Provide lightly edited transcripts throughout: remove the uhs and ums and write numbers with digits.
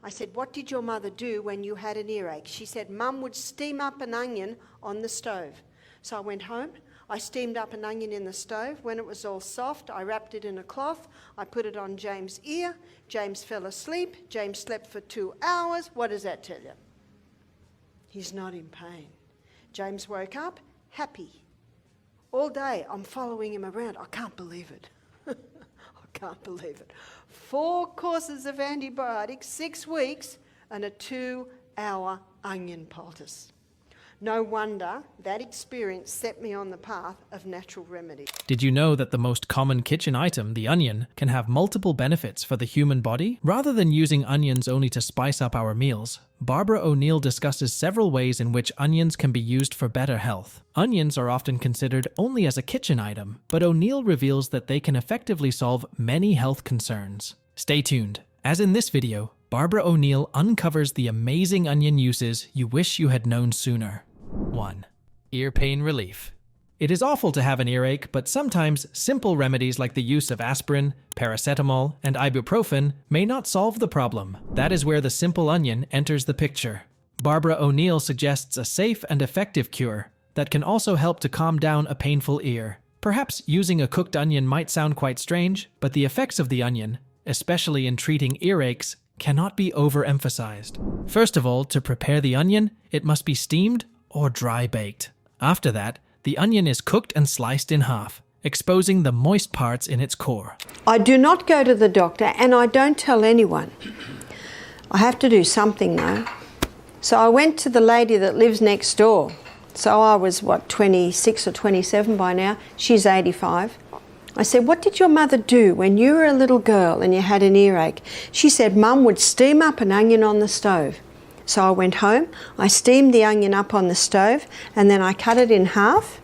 I said, what did your mother do when you had an earache? She said, Mum would steam up an onion on the stove. So I went home, I steamed up an onion in the stove. When it was all soft, I wrapped it in a cloth. I put it on James' ear. James fell asleep. James slept for 2 hours. What does that tell you? He's not in pain. James woke up happy. All day I'm following him around. I can't believe it. I can't believe it. 4 courses of antibiotics, 6 weeks, and a 2-hour onion poultice. No wonder that experience set me on the path of natural remedies. Did you know that the most common kitchen item, the onion, can have multiple benefits for the human body? Rather than using onions only to spice up our meals, Barbara O'Neill discusses several ways in which onions can be used for better health. Onions are often considered only as a kitchen item, but O'Neill reveals that they can effectively solve many health concerns. Stay tuned, as in this video, Barbara O'Neill uncovers the amazing onion uses you wish you had known sooner. 1. Ear pain relief. It is awful to have an earache, but sometimes simple remedies like the use of aspirin, paracetamol, and ibuprofen may not solve the problem. That is where the simple onion enters the picture. Barbara O'Neill suggests a safe and effective cure that can also help to calm down a painful ear. Perhaps using a cooked onion might sound quite strange, but the effects of the onion, especially in treating earaches, cannot be overemphasized. First of all, to prepare the onion, it must be steamed or dry baked. After that, the onion is cooked and sliced in half, exposing the moist parts in its core. I do not go to the doctor, and I don't tell anyone. I have to do something though. So I went to the lady that lives next door. So I was, 26 or 27 by now. She's 85. I said, what did your mother do when you were a little girl and you had an earache? She said, Mum would steam up an onion on the stove. So I went home, I steamed the onion up on the stove, and then I cut it in half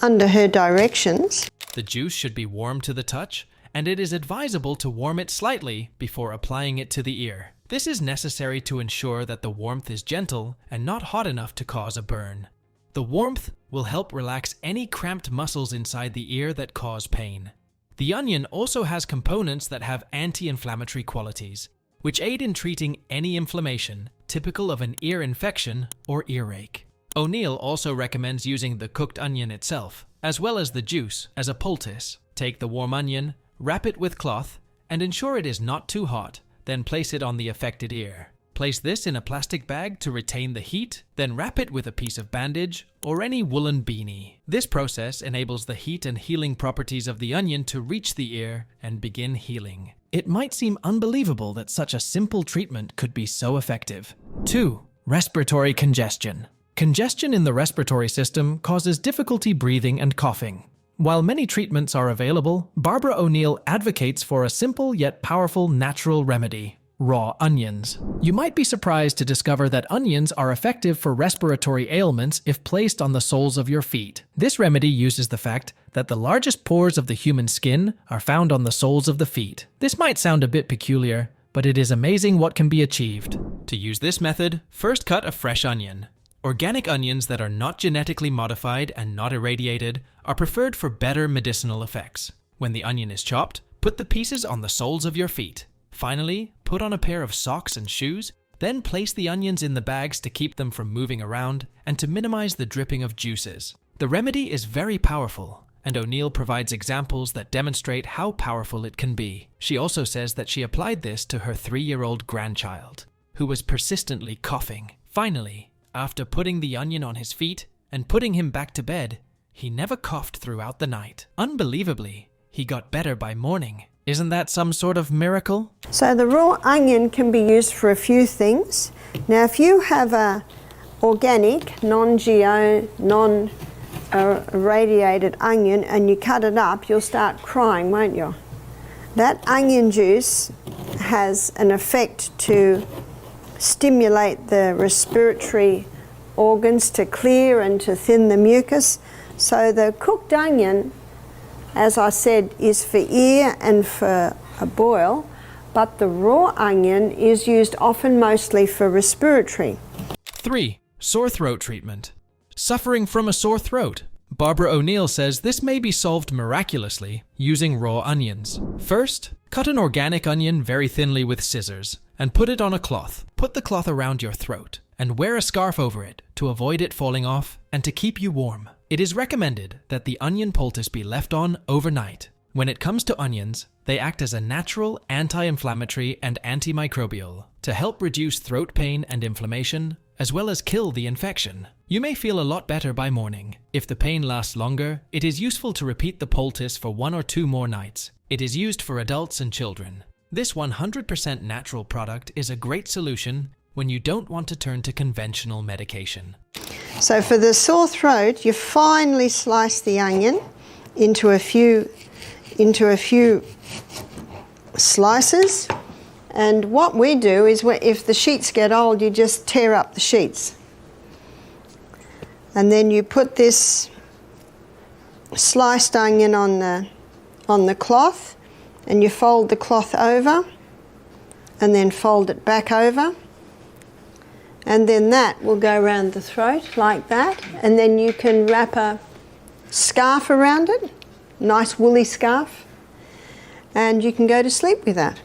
under her directions. The juice should be warm to the touch, and it is advisable to warm it slightly before applying it to the ear. This is necessary to ensure that the warmth is gentle and not hot enough to cause a burn. The warmth will help relax any cramped muscles inside the ear that cause pain. The onion also has components that have anti-inflammatory qualities, which aid in treating any inflammation typical of an ear infection or earache. O'Neill also recommends using the cooked onion itself, as well as the juice, as a poultice. Take the warm onion, wrap it with cloth, and ensure it is not too hot, then place it on the affected ear. Place this in a plastic bag to retain the heat, then wrap it with a piece of bandage or any woolen beanie. This process enables the heat and healing properties of the onion to reach the ear and begin healing. It might seem unbelievable that such a simple treatment could be so effective. 2. Respiratory congestion. Congestion in the respiratory system causes difficulty breathing and coughing. While many treatments are available, Barbara O'Neill advocates for a simple yet powerful natural remedy: raw onions. You might be surprised to discover that onions are effective for respiratory ailments if placed on the soles of your feet. This remedy uses the fact that the largest pores of the human skin are found on the soles of the feet. This might sound a bit peculiar, but it is amazing what can be achieved. To use this method, first cut a fresh onion. Organic onions that are not genetically modified and not irradiated are preferred for better medicinal effects. When the onion is chopped, put the pieces on the soles of your feet. Finally, put on a pair of socks and shoes, then place the onions in the bags to keep them from moving around and to minimize the dripping of juices. The remedy is very powerful, and O'Neill provides examples that demonstrate how powerful it can be. She also says that she applied this to her 3-year-old grandchild, who was persistently coughing. Finally, after putting the onion on his feet and putting him back to bed, he never coughed throughout the night. Unbelievably, he got better by morning. Isn't that some sort of miracle? So the raw onion can be used for a few things. Now if you have a organic, non-GO, non-irradiated onion and you cut it up, you'll start crying, won't you? That onion juice has an effect to stimulate the respiratory organs to clear and to thin the mucus. So the cooked onion, as I said, is for ear and for a boil, but the raw onion is used often mostly for respiratory. 3. Sore throat treatment. Suffering from a sore throat? Barbara O'Neill says this may be solved miraculously using raw onions. First, cut an organic onion very thinly with scissors and put it on a cloth. Put the cloth around your throat and wear a scarf over it to avoid it falling off and to keep you warm. It is recommended that the onion poultice be left on overnight. When it comes to onions, they act as a natural anti-inflammatory and antimicrobial to help reduce throat pain and inflammation, as well as kill the infection. You may feel a lot better by morning. If the pain lasts longer, it is useful to repeat the poultice for 1 or 2 more nights. It is used for adults and children. This 100% natural product is a great solution when you don't want to turn to conventional medication. So for the sore throat, you finely slice the onion into a few slices. And what we do is, if the sheets get old, you just tear up the sheets. And then you put this sliced onion on the cloth, and you fold the cloth over, and then fold it back over. And then that will go around the throat like that. And then you can wrap a scarf around it, nice woolly scarf, and you can go to sleep with that.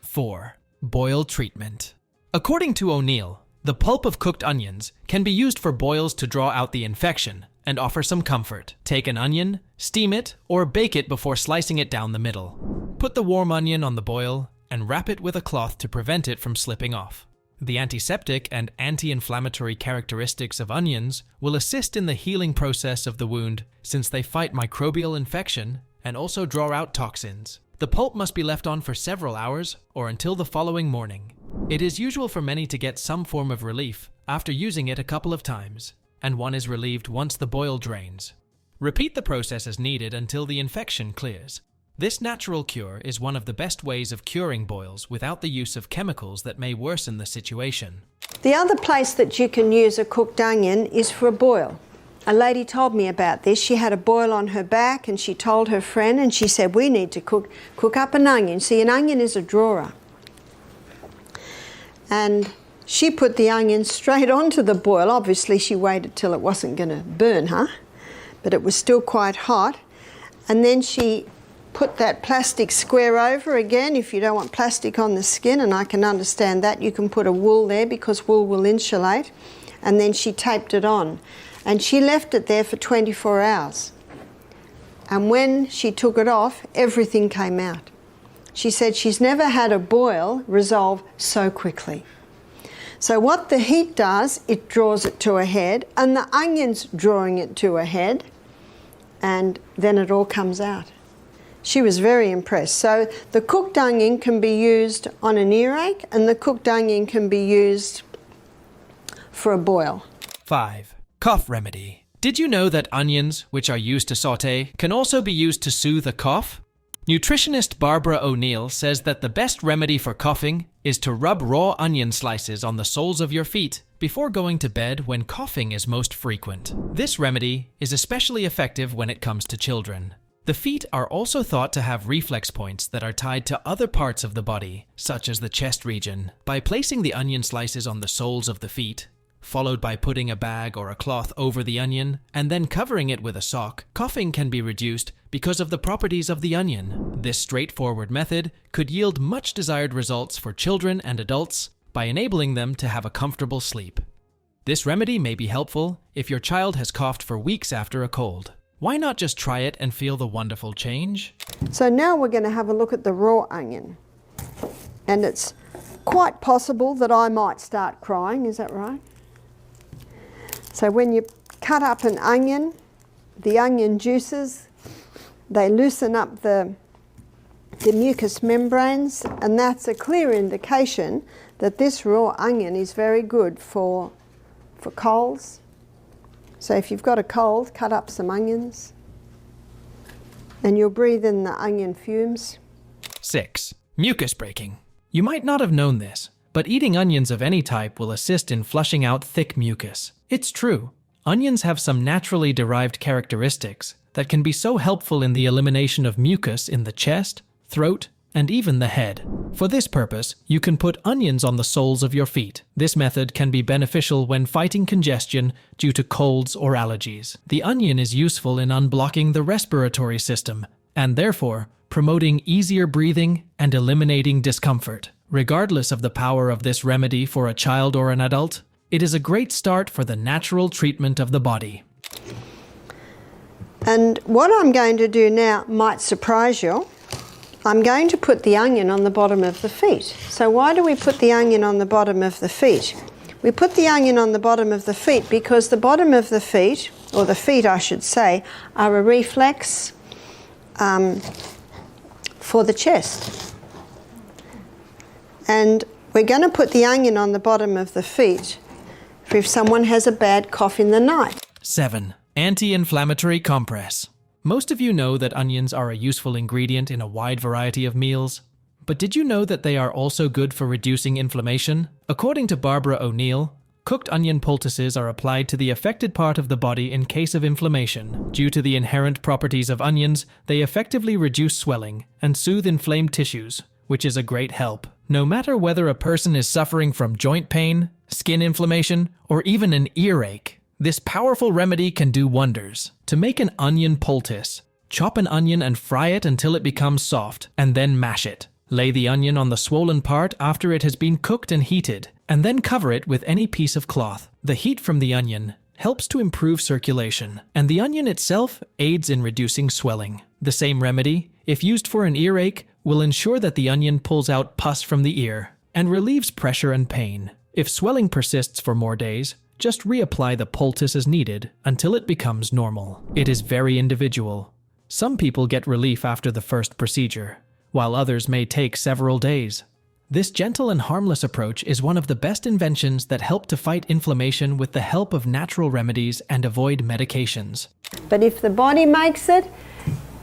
4. Boil treatment. According to O'Neill, the pulp of cooked onions can be used for boils to draw out the infection and offer some comfort. Take an onion, steam it, or bake it before slicing it down the middle. Put the warm onion on the boil and wrap it with a cloth to prevent it from slipping off. The antiseptic and anti-inflammatory characteristics of onions will assist in the healing process of the wound since they fight microbial infection and also draw out toxins. The pulp must be left on for several hours or until the following morning. It is usual for many to get some form of relief after using it a couple of times, and one is relieved once the boil drains. Repeat the process as needed until the infection clears. This natural cure is one of the best ways of curing boils without the use of chemicals that may worsen the situation. The other place that you can use a cooked onion is for a boil. A lady told me about this. She had a boil on her back and she told her friend, and she said, we need to cook up an onion. See, an onion is a drawer. And she put the onion straight onto the boil. Obviously she waited till it wasn't going to burn her, but it was still quite hot. And then she put that plastic square over again. If you don't want plastic on the skin, and I can understand that, you can put a wool there because wool will insulate. And then she taped it on. And she left it there for 24 hours. And when she took it off, everything came out. She said she's never had a boil resolve so quickly. So what the heat does, it draws it to a head, and the onion's drawing it to a head, and then it all comes out. She was very impressed. So the cooked onion can be used on an earache, and the cooked onion can be used for a boil. 5. Cough remedy. Did you know that onions, which are used to sauté, can also be used to soothe a cough? Nutritionist Barbara O'Neill says that the best remedy for coughing is to rub raw onion slices on the soles of your feet before going to bed when coughing is most frequent. This remedy is especially effective when it comes to children. The feet are also thought to have reflex points that are tied to other parts of the body, such as the chest region. By placing the onion slices on the soles of the feet, followed by putting a bag or a cloth over the onion, and then covering it with a sock, coughing can be reduced because of the properties of the onion. This straightforward method could yield much desired results for children and adults by enabling them to have a comfortable sleep. This remedy may be helpful if your child has coughed for weeks after a cold. Why not just try it and feel the wonderful change? So now we're going to have a look at the raw onion. And it's quite possible that I might start crying, is that right? So when you cut up an onion, the onion juices, they loosen up the mucous membranes, and that's a clear indication that this raw onion is very good for colds. So if you've got a cold, cut up some onions and you'll breathe in the onion fumes. 6. Mucus breaking. You might not have known this, but eating onions of any type will assist in flushing out thick mucus. It's true. Onions have some naturally derived characteristics that can be so helpful in the elimination of mucus in the chest, throat, and even the head. For this purpose, you can put onions on the soles of your feet. This method can be beneficial when fighting congestion due to colds or allergies. The onion is useful in unblocking the respiratory system, and therefore promoting easier breathing and eliminating discomfort. Regardless of the power of this remedy for a child or an adult, it is a great start for the natural treatment of the body. And what I'm going to do now might surprise you. I'm going to put the onion on the bottom of the feet. So why do we put the onion on the bottom of the feet? We put the onion on the bottom of the feet because the bottom of the feet, or the feet I should say, are a reflex for the chest. And we're going to put the onion on the bottom of the feet for if someone has a bad cough in the night. 7. Anti-inflammatory compress. Most of you know that onions are a useful ingredient in a wide variety of meals. But did you know that they are also good for reducing inflammation? According to Barbara O'Neill, cooked onion poultices are applied to the affected part of the body in case of inflammation. Due to the inherent properties of onions, they effectively reduce swelling and soothe inflamed tissues, which is a great help. No matter whether a person is suffering from joint pain, skin inflammation, or even an earache, this powerful remedy can do wonders. To make an onion poultice, chop an onion and fry it until it becomes soft, and then mash it. Lay the onion on the swollen part after it has been cooked and heated, and then cover it with any piece of cloth. The heat from the onion helps to improve circulation, and the onion itself aids in reducing swelling. The same remedy, if used for an earache, will ensure that the onion pulls out pus from the ear and relieves pressure and pain. If swelling persists for more days, just reapply the poultice as needed until it becomes normal. It is very individual. Some people get relief after the first procedure, while others may take several days. This gentle and harmless approach is one of the best inventions that help to fight inflammation with the help of natural remedies and avoid medications. But if the body makes it,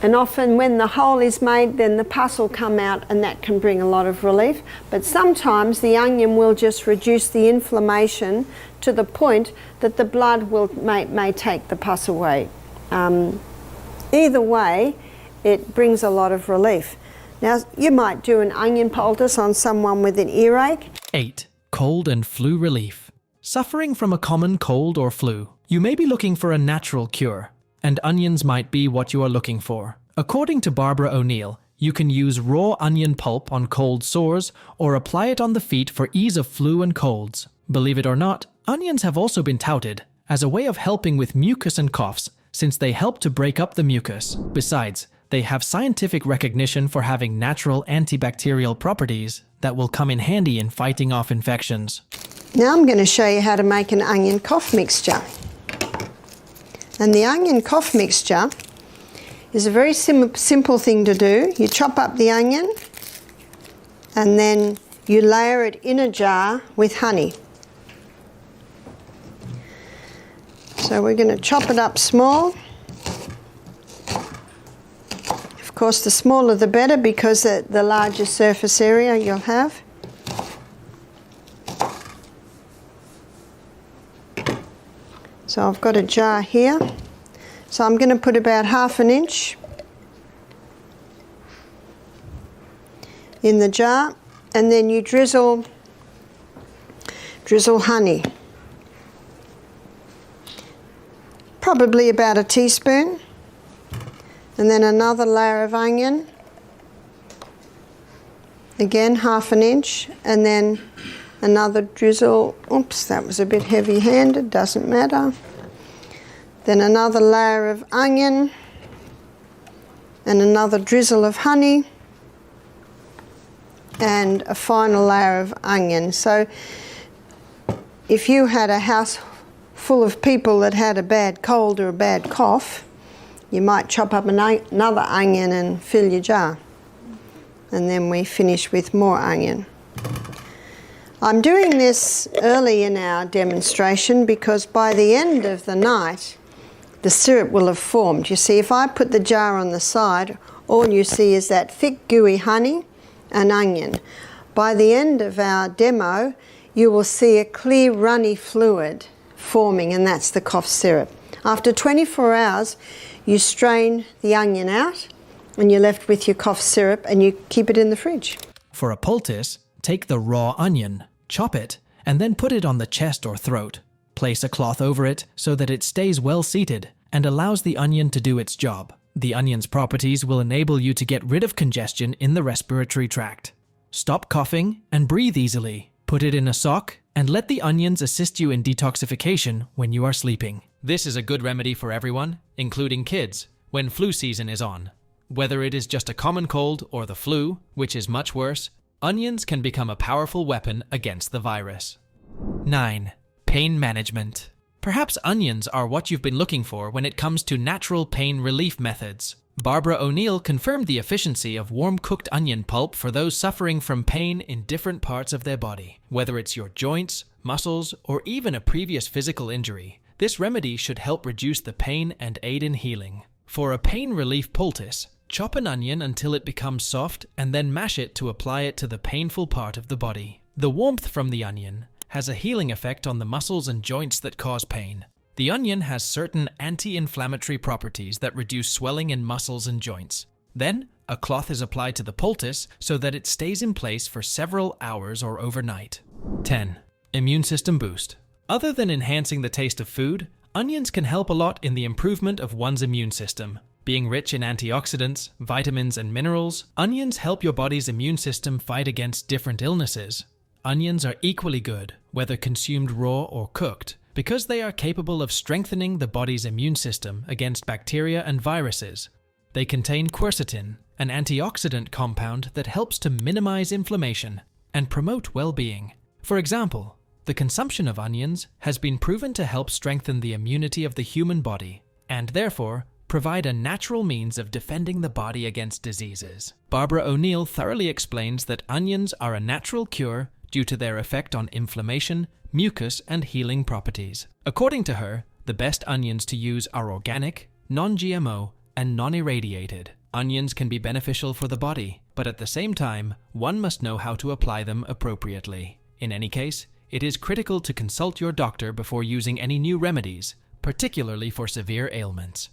and often when the hole is made, then the pus will come out and that can bring a lot of relief. But sometimes the onion will just reduce the inflammation to the point that the blood may take the pus away. Either way, it brings a lot of relief. Now, you might do an onion poultice on someone with an earache. 8. Cold and flu relief. Suffering from a common cold or flu, you may be looking for a natural cure, and onions might be what you are looking for. According to Barbara O'Neill, you can use raw onion pulp on cold sores or apply it on the feet for ease of flu and colds. Believe it or not, onions have also been touted as a way of helping with mucus and coughs, since they help to break up the mucus. Besides, they have scientific recognition for having natural antibacterial properties that will come in handy in fighting off infections. Now I'm going to show you how to make an onion cough mixture. And the onion cough mixture is a very simple thing to do. You chop up the onion and then you layer it in a jar with honey. So we're going to chop it up small. Of course, the smaller the better because the larger surface area you'll have. So I've got a jar here. So I'm going to put about 1/2 inch in the jar, and then you drizzle honey. Probably about a teaspoon. And then another layer of onion. Again, 1/2 inch, and then another drizzle. Oops, that was a bit heavy-handed, doesn't matter. Then another layer of onion and another drizzle of honey and a final layer of onion. So if you had a house full of people that had a bad cold or a bad cough, you might chop up another onion and fill your jar. And then we finish with more onion. I'm doing this early in our demonstration because by the end of the night, the syrup will have formed. You see, if I put the jar on the side, all you see is that thick, gooey honey and onion. By the end of our demo, you will see a clear, runny fluid forming, and that's the cough syrup. After 24 hours, you strain the onion out And you're left with your cough syrup and you keep it in the fridge. For a poultice, take the raw onion, chop it, and then put it on the chest or throat. Place a cloth over it so that it stays well seated and allows the onion to do its job. The onion's properties will enable you to get rid of congestion in the respiratory tract. Stop coughing and breathe easily. Put it in a sock and let the onions assist you in detoxification when you are sleeping. This is a good remedy for everyone, including kids, when flu season is on. Whether it is just a common cold or the flu, which is much worse, onions can become a powerful weapon against the virus. 9. Pain management. Perhaps onions are what you've been looking for when it comes to natural pain relief methods. Barbara O'Neill confirmed the efficiency of warm-cooked onion pulp for those suffering from pain in different parts of their body. Whether it's your joints, muscles, or even a previous physical injury, this remedy should help reduce the pain and aid in healing. For a pain relief poultice, chop an onion until it becomes soft and then mash it to apply it to the painful part of the body. The warmth from the onion has a healing effect on the muscles and joints that cause pain. The onion has certain anti-inflammatory properties that reduce swelling in muscles and joints. Then, a cloth is applied to the poultice so that it stays in place for several hours or overnight. 10. Immune system boost. Other than enhancing the taste of food, onions can help a lot in the improvement of one's immune system. Being rich in antioxidants, vitamins, and minerals, onions help your body's immune system fight against different illnesses. Onions are equally good, whether consumed raw or cooked, because they are capable of strengthening the body's immune system against bacteria and viruses. They contain quercetin, an antioxidant compound that helps to minimize inflammation and promote well-being. For example, the consumption of onions has been proven to help strengthen the immunity of the human body, and therefore provide a natural means of defending the body against diseases. Barbara O'Neill thoroughly explains that onions are a natural cure due to their effect on inflammation, mucus, and healing properties. According to her, the best onions to use are organic, non-GMO, and non-irradiated. Onions can be beneficial for the body, but at the same time, one must know how to apply them appropriately. In any case, it is critical to consult your doctor before using any new remedies, particularly for severe ailments.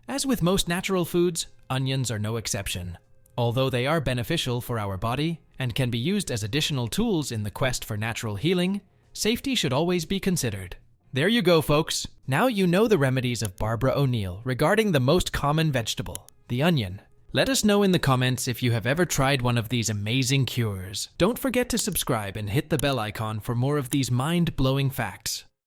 As with most natural foods, onions are no exception. Although they are beneficial for our body and can be used as additional tools in the quest for natural healing, safety should always be considered. There you go, folks. Now you know the remedies of Barbara O'Neill regarding the most common vegetable, the onion. Let us know in the comments if you have ever tried one of these amazing cures. Don't forget to subscribe and hit the bell icon for more of these mind-blowing facts.